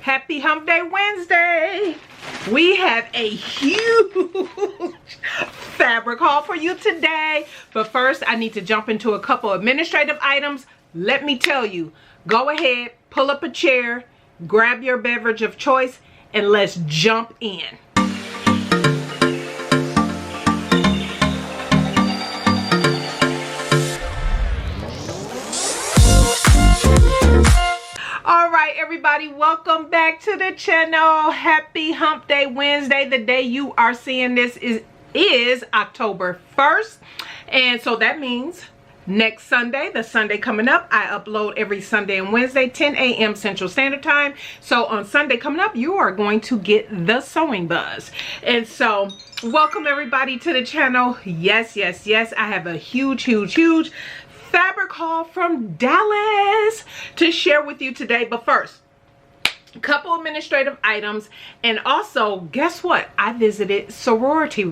Happy Hump Day Wednesday. We have a huge fabric haul for you today. But first, I need to jump into a couple administrative items. Let me tell you, go ahead, pull up a chair, grab your beverage of choice, and let's jump in. All right, everybody, welcome back to the channel. Happy Hump Day Wednesday. The day you are seeing this is October 1st. And so that means next Sunday, the Sunday coming up, I upload every Sunday and Wednesday, 10 a.m. Central Standard Time. So on Sunday coming up, you are going to get the sewing buzz. And so welcome everybody to the channel. Yes, yes, yes. I have a huge fabric haul from Dallas to share with you today. But first, a couple administrative items, and also guess what, I visited Sewrority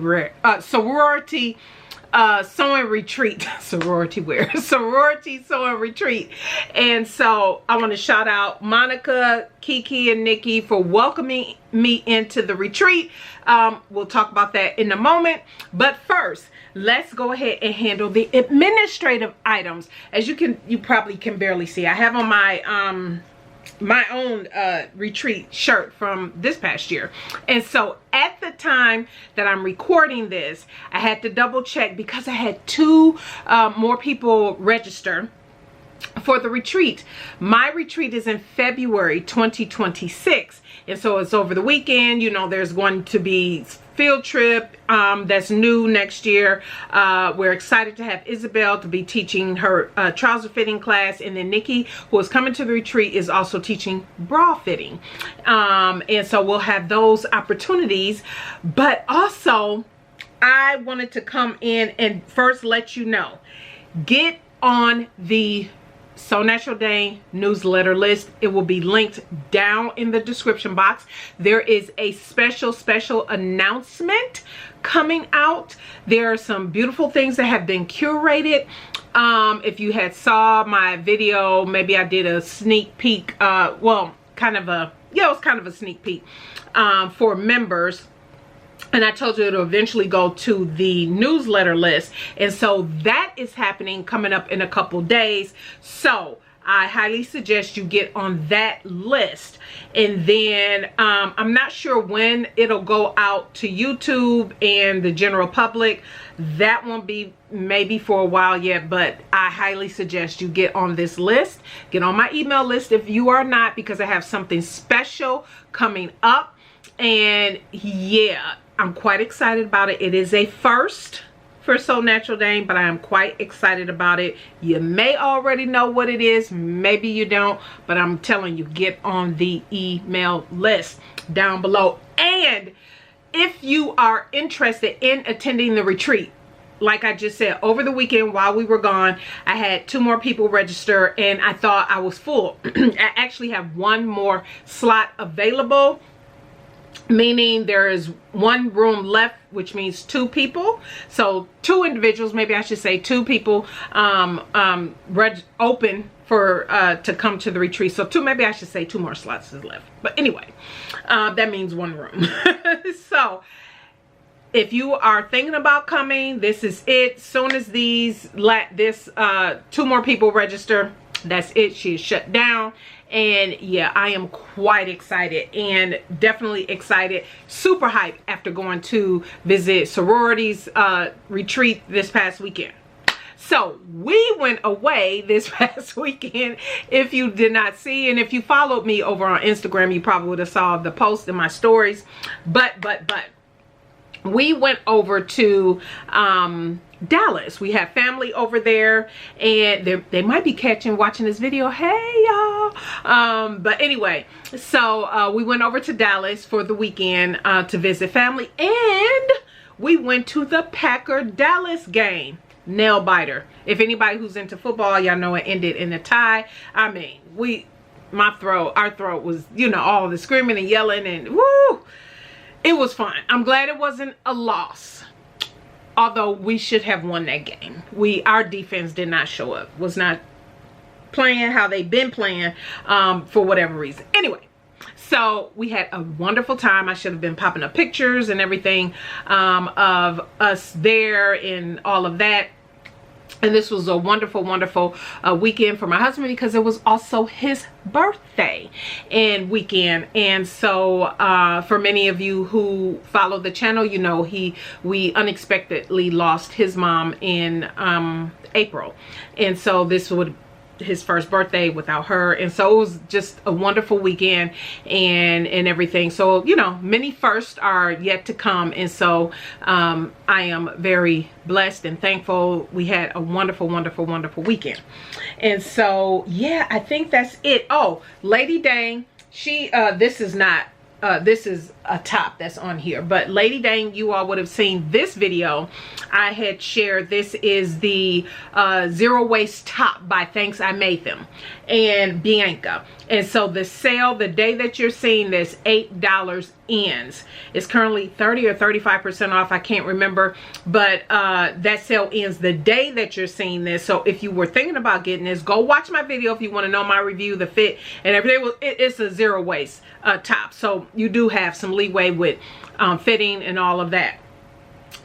sewing retreat. Sewrority sewing retreat. And so I want to shout out Monica, Kiki, and Nikki for welcoming me into the retreat. We'll talk about that in a moment, but first let's go ahead and handle the administrative items. As you probably can barely see, I have on my my own retreat shirt from this past year. And so at the time that I'm recording this, I had to double check because I had two more people register for the retreat. My retreat is in February 2026, and so it's over the weekend. You know, there's going to be field trip that's new next year. We're excited to have Isabel to be teaching her trouser fitting class, and then Nikki, who is coming to the retreat, is also teaching bra fitting. And so we'll have those opportunities. But also, I wanted to come in and first let you know, get on the SewNaturalDane newsletter list. It will be linked down in the description box. There is a special announcement coming out. There are some beautiful things that have been curated. If you had saw my video, maybe I did a sneak peek, well, kind of a, yeah, it was kind of a sneak peek for members. And I told you it'll eventually go to the newsletter list. And so that is happening coming up in a couple days. So I highly suggest you get on that list. And then I'm not sure when it'll go out to YouTube and the general public. That won't be maybe for a while yet, but I highly suggest you get on this list. Get on my email list if you are not, because I have something special coming up. And yeah, I'm quite excited about it. It is a first for SewNaturalDane, but I am quite excited about it. You may already know what it is, maybe you don't, but I'm telling you, get on the email list down below. And if you are interested in attending the retreat, like I just said, over the weekend while we were gone, I had two more people register, and I thought I was full. I actually have one more slot available, meaning there is one room left, which means two people. So two individuals, maybe I should say two people open for to come to the retreat. So maybe I should say two more slots is left. But anyway, that means one room. So if you are thinking about coming, this is it. Soon as two more people register, that's it. She is shut down. And yeah, I am quite excited, and definitely excited, super hyped after going to visit Sewrority's retreat this past weekend. So we went away this past weekend. If you did not see, and if you followed me over on Instagram, you probably would have saw the post in my stories. But we went over to Dallas. We have family over there, and they might be watching this video. Hey y'all. But anyway, so we went over to Dallas for the weekend to visit family, and we went to the Packer Dallas game. Nail biter. If anybody who's into football, y'all know it ended in a tie. I mean, our throat was, you know, all the screaming and yelling, and woo, it was fun. I'm glad it wasn't a loss. Although we should have won that game. Our defense did not show up. Was not playing how they've been playing for whatever reason. Anyway, so So we had a wonderful time. I should have been popping up pictures and everything of us there and all of that. And this was a wonderful, wonderful weekend for my husband, because it was also his birthday and weekend. And so for many of you who follow the channel, you know, we unexpectedly lost his mom in April. And so this would his first birthday without her, and so it was just a wonderful weekend and everything. So, you know, many firsts are yet to come, and so I am very blessed and thankful. We had a wonderful, wonderful, wonderful weekend. And so yeah, I think that's it. Oh, Lady Dane, she this is not this is a top that's on here, but Lady Dane, you all would have seen this video I had shared. This is the zero waste top by Thanks I Made Them and Bianca. And so the sale, the day that you're seeing this, $8 ends. It's currently 30 or 35% off, I can't remember, but that sale ends the day that you're seeing this. So if you were thinking about getting this, go watch my video if you want to know my review, the fit and everything. It's a zero waste top, so you do have some leeway with fitting and all of that.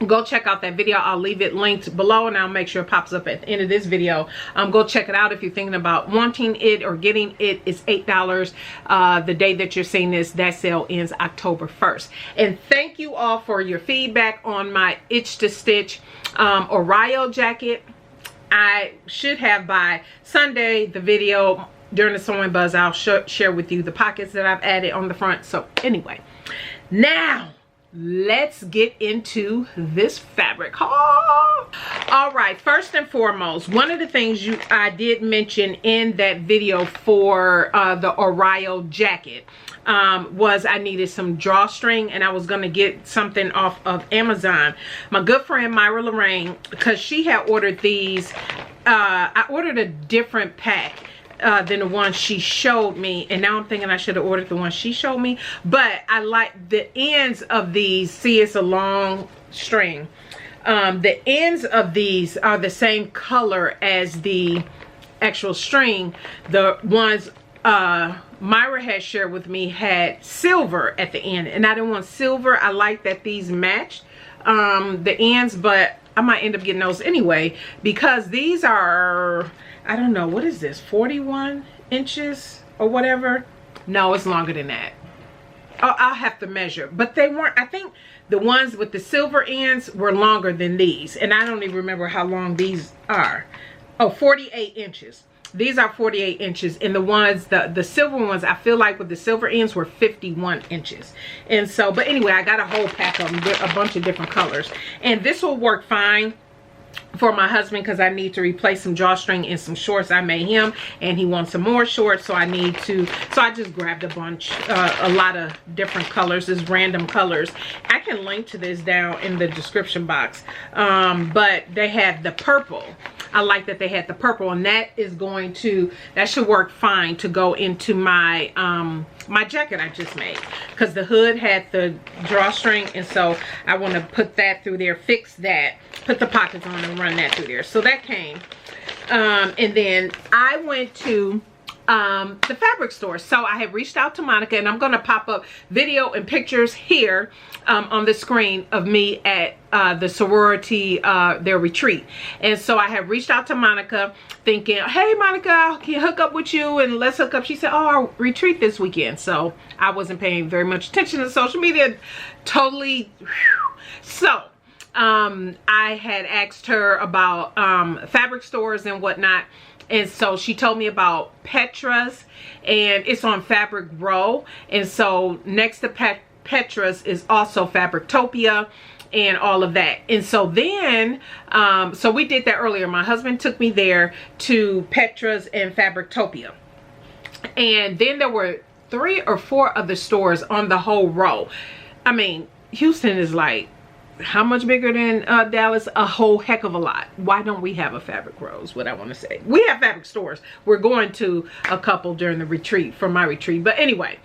Go check out that video. I'll leave it linked below, and I'll make sure it pops up at the end of this video. Go check it out if you're thinking about wanting it or getting it. It's $8 the day that you're seeing this. That sale ends October 1st. And thank you all for your feedback on my Itch to Stitch Oriole jacket. I should have by Sunday the video during the sewing buzz. I'll share with you the pockets that I've added on the front. So anyway, now let's get into this fabric haul. All right, first and foremost, one of the things I did mention in that video for the Oriole jacket was I needed some drawstring, and I was going to get something off of Amazon. My good friend Myra Lorraine, because she had ordered these, I ordered a different pack than the one she showed me, and now I'm thinking I should have ordered the one she showed me. But I like the ends of these. See, it's a long string. The ends of these are the same color as the actual string. The ones Myra had shared with me had silver at the end, and I didn't want silver. I like that these matched the ends, but I might end up getting those anyway, because these are, I don't know, what is this, 41 inches or whatever? No, it's longer than that. Oh, I'll have to measure, but they weren't. I think the ones with the silver ends were longer than these, and I don't even remember how long these are. Oh, 48 inches. These are 48 inches, and the ones, the silver ones, I feel like with the silver ends were 51 inches. And so, but anyway, I got a whole pack of them, a bunch of different colors. And this will work fine for my husband, because I need to replace some drawstring in some shorts I made him, and he wants some more shorts, so I need to, so I just grabbed a bunch, a lot of different colors, just random colors. I can link to this down in the description box, but they had the purple. I like that they had the purple, and that is going to, that should work fine to go into my my jacket I just made, because the hood had the drawstring, and so I want to put that through there, fix that, put the pockets on and run that through there. So that came, and then I went to the fabric store. So I have reached out to Monica, and I'm going to pop up video and pictures here on the screen of me at the sorority, their retreat. And so I have reached out to Monica thinking, hey Monica, can I hook up with you and let's hook up. She said, oh, I'll retreat this weekend. So I wasn't paying very much attention to social media. Totally. So I had asked her about fabric stores and whatnot. And so she told me about Petra's, and it's on Fabric Row. And so next to Petra's is also Fabrictopia and all of that. And so then, so we did that earlier. My husband took me there to Petra's and Fabrictopia. And then there were 3 or 4 other stores on the whole row. I mean, Houston is like, how much bigger than Dallas? A whole heck of a lot. Why don't we have a Fabric Row is what I want to say. We have fabric stores. We're going to a couple during the retreat, for my retreat. But anyway,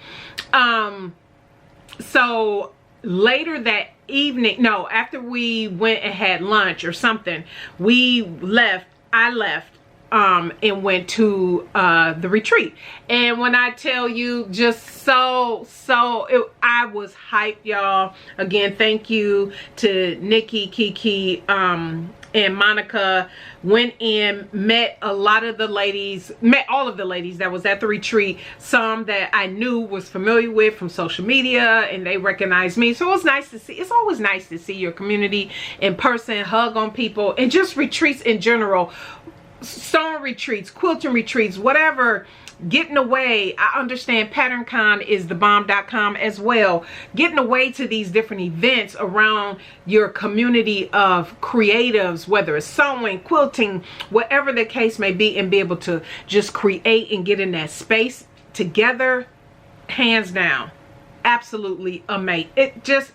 so later that evening, no, after we went and had lunch or something, we left, I left and went to the retreat. And when I tell you, just I was hyped, y'all. Again, thank you to Nikki, Kiki, and Monica. Went in, met a lot of the ladies, met all of the ladies that was at the retreat. Some that I knew, was familiar with from social media, and they recognized me. So it was nice to see. It's always nice to see your community in person, hug on people, and just retreats in general. Sewing retreats, quilting retreats, whatever. Getting away. I understand PatternCon is thebomb.com as well. Getting away to these different events around your community of creatives, whether it's sewing, quilting, whatever the case may be, and be able to just create and get in that space together, hands down, absolutely amazing.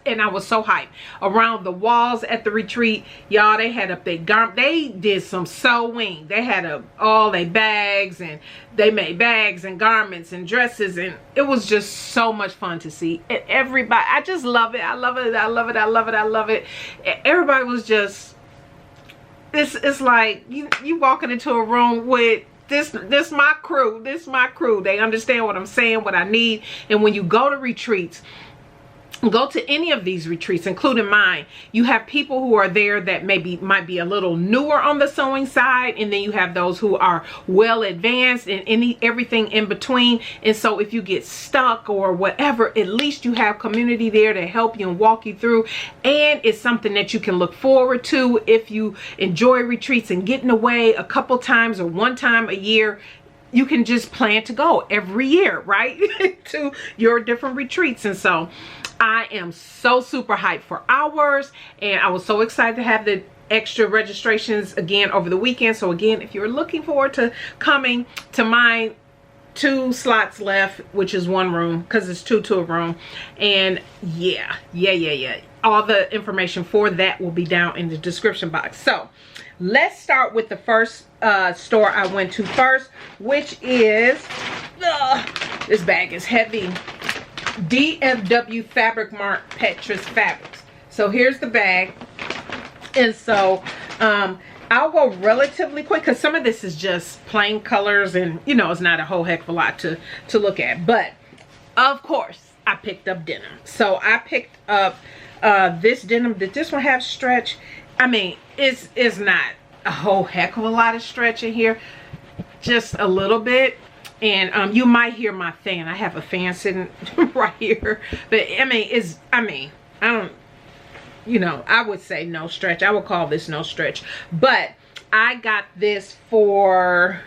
And I was so hyped. Around the walls at the retreat, y'all, they had up their garment. They did some sewing. They had all their bags, and they made bags and garments and dresses, and it was just so much fun to see. And everybody, I just love it. I love it. I love it. I love it. I love it. Everybody was just, it's like you walking into a room with this my crew. This my crew. They understand what I'm saying, what I need. And when you go to retreats, go to any of these retreats, including mine, you have people who are there that might be a little newer on the sewing side, and then you have those who are well advanced, and everything in between. And so if you get stuck or whatever, at least you have community there to help you and walk you through. And it's something that you can look forward to if you enjoy retreats and getting away a couple times or one time a year. You can just plan to go every year, right? to your different retreats. And so I am so super hyped for ours, and I was so excited to have the extra registrations again over the weekend. So again, if you're looking forward to coming to mine, 2 slots left, which is 1 room, because it's 2 to a room. And yeah, all the information for that will be down in the description box. So let's start with the first store I went to first, which is this bag is heavy. DFW Fabric Mart Petrus Fabrics. So here's the bag, and so I'll go relatively quick because some of this is just plain colors, and you know, it's not a whole heck of a lot to look at. But of course I picked up denim. So I picked up this denim. Did this one have stretch? I mean, it's not a whole heck of a lot of stretch in here, just a little bit. And you might hear my fan. I have a fan sitting right here. But I don't, you know, I would say no stretch. I would call this no stretch. But I got this for,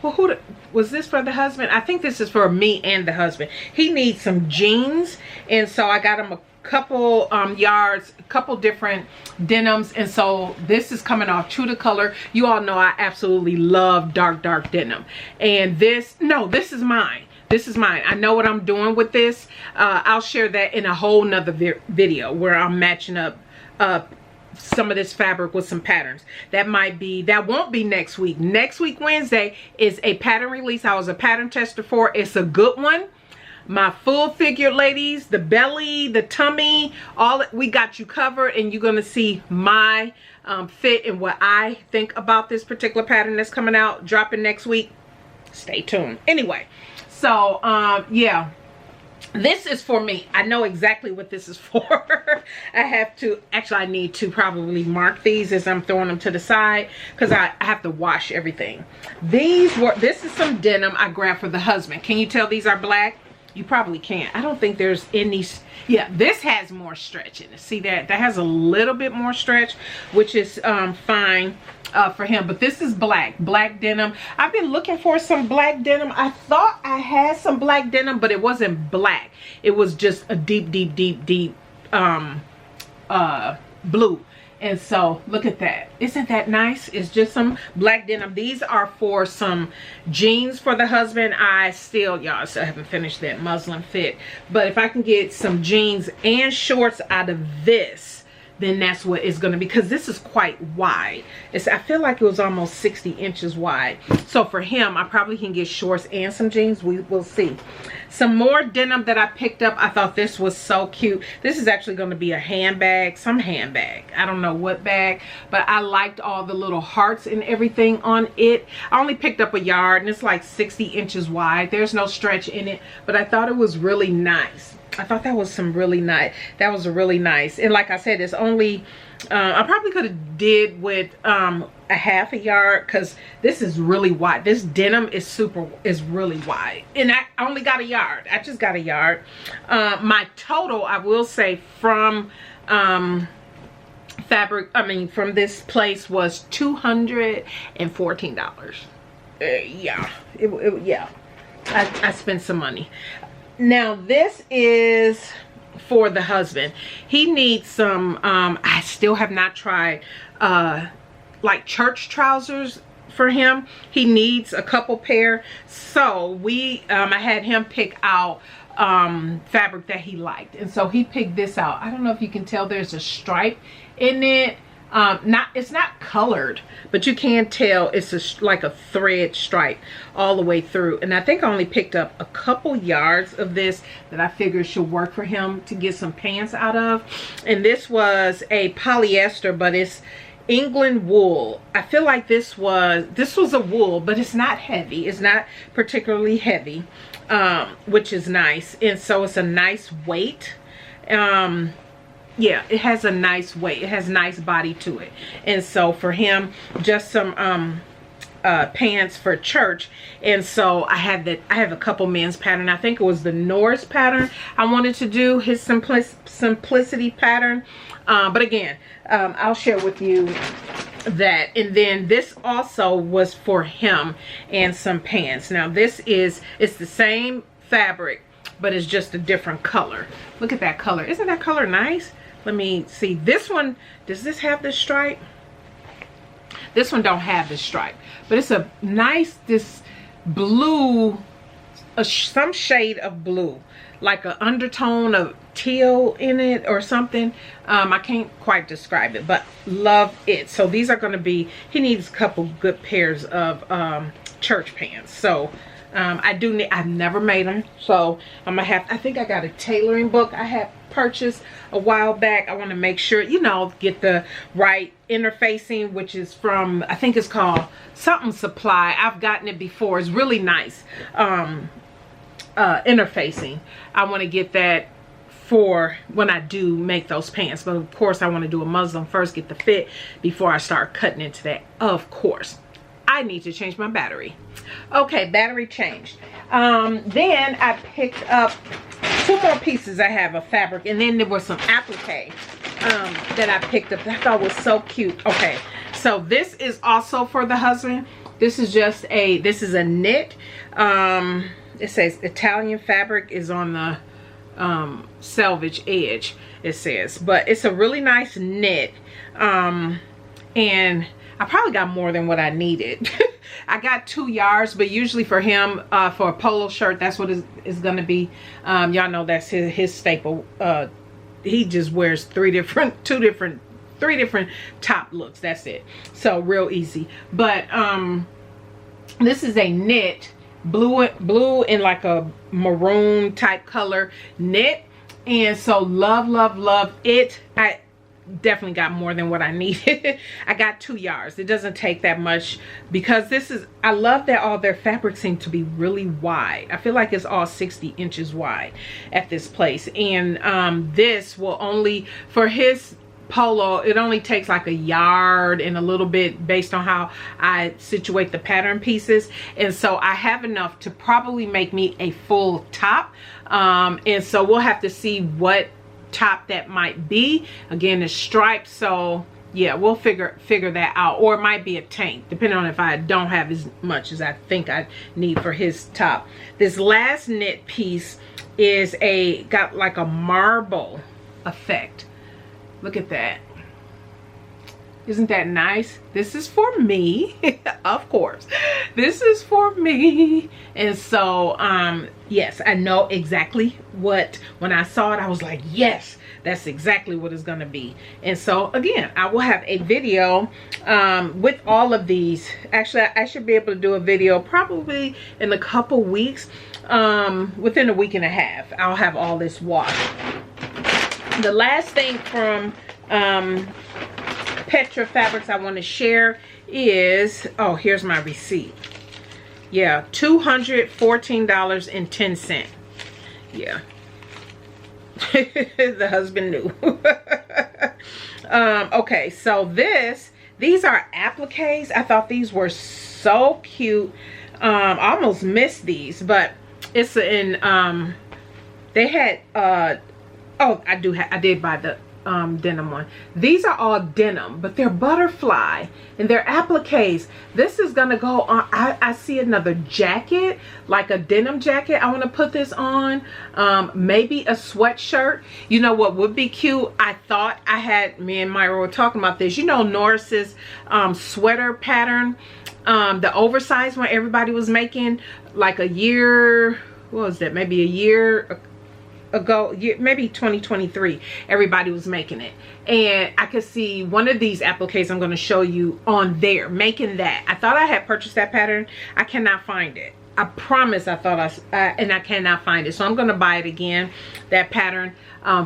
well, was this for the husband? I think this is for me and the husband. He needs some jeans, and so I got him a couple yards, a couple different denims. And so this is coming off true to color. You all know I absolutely love dark denim. And this is mine. This is mine. I know what I'm doing with this. I'll share that in a whole nother video where I'm matching up some of this fabric with some patterns. That won't be next week. Next week Wednesday is a pattern release I was a pattern tester for. It's a good one. My full figure ladies, the belly, the tummy, we got you covered, and you're gonna see my fit and what I think about this particular pattern that's coming out, dropping next week. Stay tuned. Anyway, so yeah, this is for me. I know exactly what this is for. I need to probably mark these as I'm throwing them to the side, because I have to wash everything. This is some denim I grabbed for the husband. Can you tell these are black? You probably can't. I don't think there's any. Yeah, this has more stretch in it. See that has a little bit more stretch, which is fine for him. But this is black denim. I've been looking for some black denim. I thought I had some black denim, but it wasn't black. It was just a deep blue. And so look at that. Isn't that nice? It's just some black denim. These are for some jeans for the husband. I still haven't finished that muslin fit. But if I can get some jeans and shorts out of this then that's what it's going to be, because this is quite wide. I feel like it was almost 60 inches wide. So for him, I probably can get shorts and some jeans. We will see. Some more denim that I picked up. I thought this was so cute. This is actually going to be a handbag, some handbag. I don't know what bag, but I liked all the little hearts and everything on it. I only picked up a yard, and it's like 60 inches wide. There's no stretch in it, but I thought it was really nice. I thought that was some really nice. That was really nice. And like I said, it's only, I probably could have did with a half a yard, because this is really wide. This denim is really wide. And I only got a yard. I just got a yard. My total, I will say, from fabric, from this place was $214. Yeah, yeah. I spent some money. Now this is for the husband. He needs some I still have not tried like church trousers for him. He needs a couple pair. So I had him pick out fabric that he liked, and so he picked this out. I don't know if you can tell, there's a stripe in it. It's not colored, but you can tell it's like a thread stripe all the way through. And I think I only picked up a couple yards of this that I figured should work for him to get some pants out of. And this was a polyester, but it's England wool. I feel like this was a wool, but it's not heavy. It's not particularly heavy, which is nice. And so it's a nice weight. Yeah, it has a nice weight. It has nice body to it. And so for him, just some pants for church. And so I have a couple men's pattern. I think it was the Norris pattern I wanted to do, his simplicity pattern. But again, I'll share with you that. And then this also was for him, and some pants. Now it's the same fabric, but it's just a different color. Look at that color. Isn't that color nice? Let me see. This one, does this have this stripe? This one don't have this stripe, but it's a nice, this blue, some shade of blue, like an undertone of teal in it or something. I can't quite describe it, but love it. So these are going to be, he needs a couple good pairs of church pants. So I've never made them, so I'm gonna have, I think I got a tailoring book I had purchased a while back. I want to make sure, you know, get the right interfacing, which is from, I think it's called something Supply. I've gotten it before. It's really nice interfacing. I want to get that for when I do make those pants, but of course I want to do a muslin first, get the fit before I start cutting into that. Of course I need to change my battery. Okay, battery changed. Then I picked up two more pieces I have of fabric, and then there was some applique that I picked up that I thought was so cute. Okay, so this is also for the husband. This is just this is a knit. It says Italian fabric is on the selvage edge, it says, but it's a really nice knit. And I probably got more than what I needed. I got 2 yards, but usually for him, for a polo shirt, that's what it's going to be. Y'all know that's his staple. He just wears three different top looks. That's it. So real easy. But this is a knit, blue in like a maroon type color knit. And so love it. I definitely got more than what I needed. I got 2 yards. It doesn't take that much, because I love that all their fabrics seem to be really wide. I feel like it's all 60 inches wide at this place. And this will only, for his polo, it only takes like a yard and a little bit based on how I situate the pattern pieces. And so I have enough to probably make me a full top. And so we'll have to see what top that might be. Again, it's striped, so yeah, we'll figure that out. Or it might be a tank, depending on if I don't have as much as I think I need for his top. This last knit piece is got like a marble effect. Look at that. Isn't that nice? This is for me. Of course, this is for me. And so yes, I know exactly what, when I saw it I was like, yes, that's exactly what it's gonna be. And so again, I will have a video with all of these. Actually, I should be able to do a video probably in a couple weeks. Within a week and a half I'll have all this washed. The last thing from Petra Fabrics I want to share is, oh, here's my receipt. Yeah, $214.10. Yeah. The husband knew. Okay, so these are appliques. I thought these were so cute. I almost missed these, but it's in they had oh, I did buy the denim one. These are all denim, but they're butterfly and they're appliques. This is gonna go on. I see another jacket, like a denim jacket. I want to put this on. Maybe a sweatshirt. You know what would be cute? I thought I had, me and Myra were talking about this. You know Norris's sweater pattern, the oversized one everybody was making like a year, what was that, maybe a year ago, maybe 2023, everybody was making it. And I could see one of these appliques I'm going to show you on there making that. I thought I had purchased that pattern. I cannot find it. I promise I thought and I cannot find it. So I'm going to buy it again, that pattern,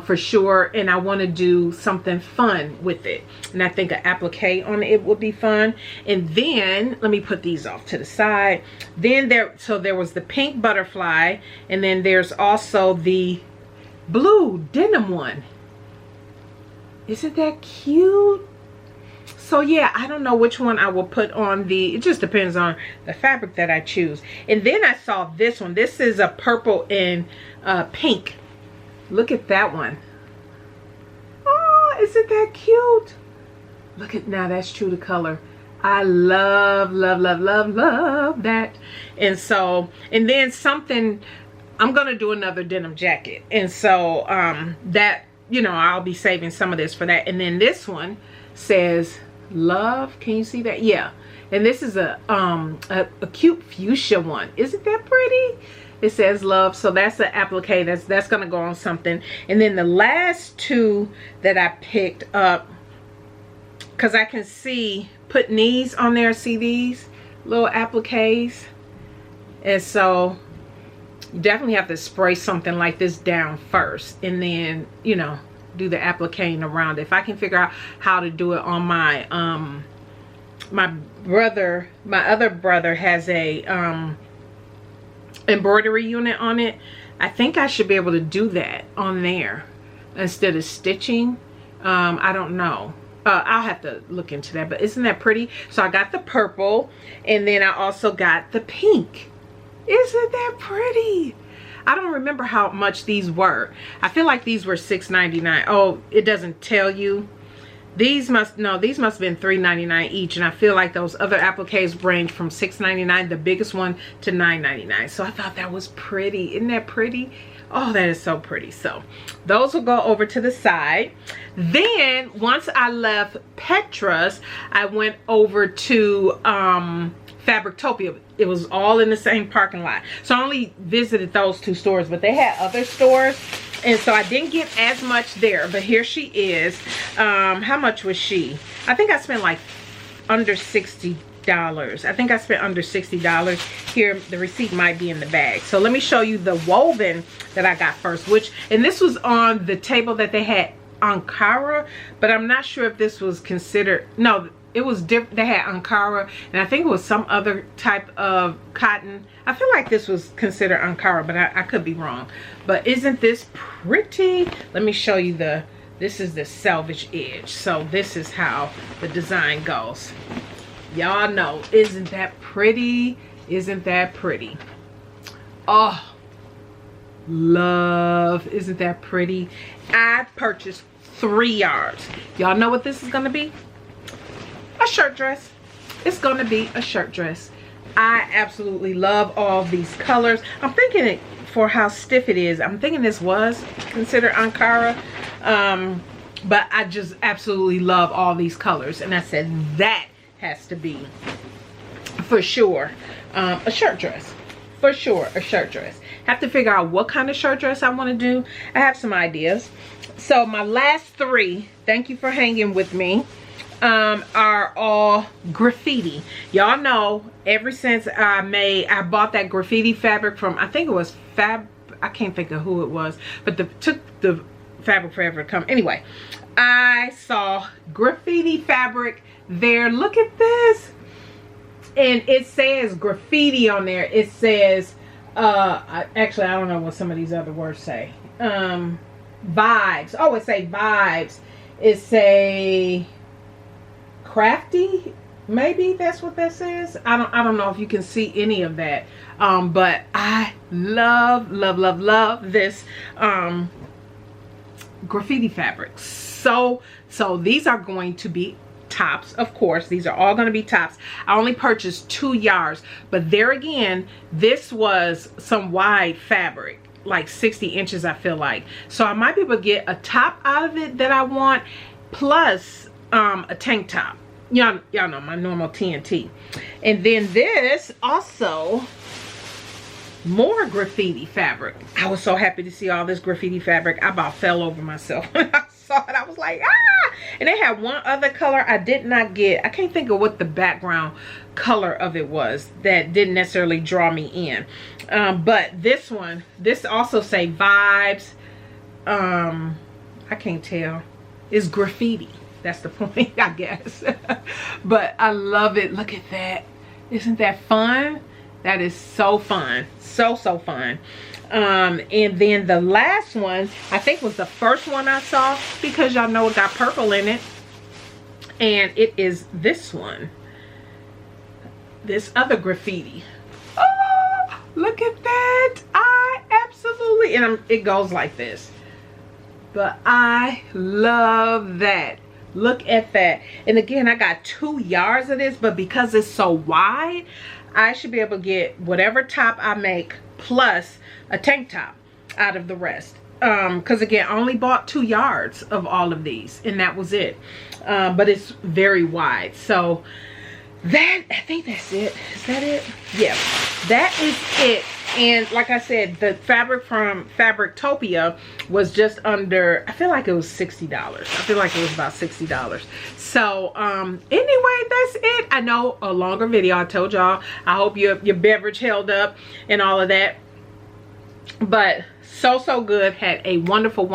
for sure. And I want to do something fun with it. And I think an applique on it would be fun. And then let me put these off to the side. Then there was the pink butterfly, and then there's also the blue denim one. Isn't that cute? So yeah, I don't know which one I will put on the, it just depends on the fabric that I choose. And then I saw this one. This is a purple and pink. Look at that one. Oh, isn't that cute? Look at, now that's true to color. I love, love, love, love, love that. And so, and then something, I'm gonna do another denim jacket. And so that, you know, I'll be saving some of this for that. And then this one says love. Can you see that? Yeah. And this is a cute fuchsia one. Isn't that pretty? It says love. So that's an applique. That's gonna go on something. And then the last two that I picked up, because I can see putting these on there. See these little appliques? And so you definitely have to spray something like this down first, and then, you know, do the appliquing around it. If I can figure out how to do it on my my other brother has a embroidery unit on it. I think I should be able to do that on there instead of stitching. I don't know. I'll have to look into that, but isn't that pretty? So I got the purple, and then I also got the pink. Isn't that pretty? I don't remember how much these were. I feel like these were $6.99. Oh, it doesn't tell you. These must have been $3.99 each, and I feel like those other appliques range from $6.99, the biggest one, to $9.99. So I thought that was pretty. Isn't that pretty? Oh, that is so pretty. So those will go over to the side. Then once I left Petra's, I went over to Fabrictopia. It was all in the same parking lot. So I only visited those two stores, but they had other stores, and so I didn't get as much there. But here she is. How much was she? I think I spent like under $60. I think I spent under $60. Here, the receipt might be in the bag. So let me show you the woven that I got first, and this was on the table that they had Ankara, but I'm not sure if this was considered, no, it was different. They had Ankara, and I think it was some other type of cotton. I feel like this was considered Ankara, but I could be wrong. But isn't this pretty? Let me show you this is the selvage edge. So this is how the design goes. Y'all know, isn't that pretty? Isn't that pretty? Oh, love, isn't that pretty? I purchased 3 yards. Y'all know what this is gonna be? A shirt dress. It's gonna be a shirt dress. I absolutely love all these colors. I'm thinking it, for how stiff it is, I'm thinking this was considered Ankara. but I just absolutely love all these colors, and I said that has to be for sure a shirt dress. For sure a shirt dress. Have to figure out what kind of shirt dress I want to do. I have some ideas. So my last three, thank you for hanging with me, are all graffiti. Y'all know ever since I bought that graffiti fabric from, I think it was I can't think of who it was, but took the fabric forever to come. Anyway, I saw graffiti fabric there. Look at this. And it says graffiti on there. It says, actually, I don't know what some of these other words say. Vibes. Oh, it say vibes. It say crafty. Maybe that's what that says. I don't know if you can see any of that. But I love this graffiti fabric. So these are going to be tops. Of course, these are all going to be tops. I only purchased 2 yards, but there again, this was some wide fabric, like 60 inches, I feel like. So I might be able to get a top out of it that I want, plus a tank top. Y'all know my normal TNT. And then this also, more graffiti fabric. I was so happy to see all this graffiti fabric. I about fell over myself when I saw it. I was like, ah! And they had one other color I did not get. I can't think of what the background color of it was that didn't necessarily draw me in. But this one, this also say vibes. I can't tell. It's graffiti. That's the point, I guess. But I love it. Look at that. Isn't that fun? That is so fun. So fun. And then the last one, I think was the first one I saw, because y'all know it got purple in it. And it is this one. This other graffiti. Oh, look at that. I absolutely, and it goes like this. But I love that. Look at that. And again, I got 2 yards of this, but because it's so wide, I should be able to get whatever top I make plus a tank top out of the rest. Because again, I only bought 2 yards of all of these, and that was it. But it's very wide. So that, I think that's it. Is that it? Yeah, that is it. And like I said, the fabric from Fabrictopia was just under, I feel like it was $60. I feel like it was about $60. So anyway, that's it. I know, a longer video. I told y'all, I hope your beverage held up and all of that. But so good. Had a wonderful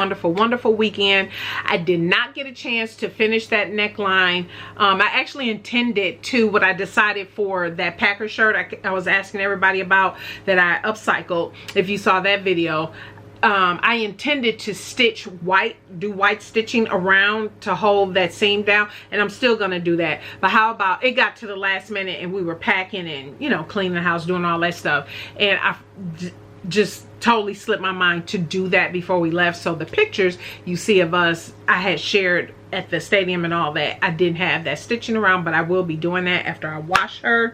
weekend. I did not get a chance to finish that neckline. I actually intended to, what I decided for that Packer shirt I was asking everybody about, that I upcycled, if you saw that video. I intended to stitch white, do white stitching around to hold that seam down, and I'm still gonna do that. But how about, it got to the last minute and we were packing and, you know, cleaning the house, doing all that stuff, and I just totally slipped my mind to do that before we left. So the pictures you see of us, I had shared at the stadium and all that, I didn't have that stitching around, but I will be doing that after I wash her,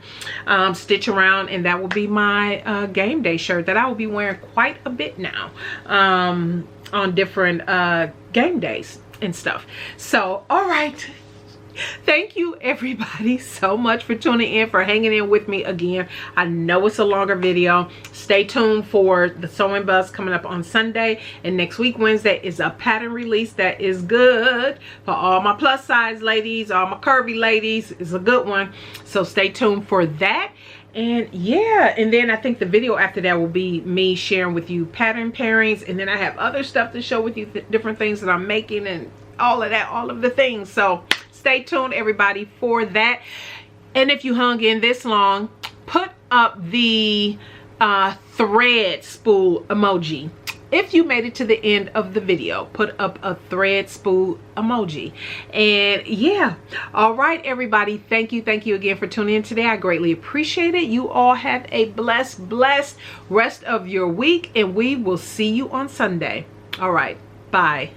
stitch around, and that will be my game day shirt that I will be wearing quite a bit now on different game days and stuff. So all right, thank you everybody so much for tuning in, for hanging in with me again. I know it's a longer video. Stay tuned for the sewing buzz coming up on Sunday, and next week Wednesday is a pattern release that is good for all my plus size ladies, all my curvy ladies. It's a good one, so stay tuned for that. And yeah, and then I think the video after that will be me sharing with you pattern pairings, and then I have other stuff to show with you, different things that I'm making and all of that, all of the things. So stay tuned everybody for that. And if you hung in this long, put up the thread spool emoji. If you made it to the end of the video, put up a thread spool emoji. And yeah, all right everybody, thank you again for tuning in today. I greatly appreciate it. You all have a blessed rest of your week, and we will see you on Sunday. All right, bye.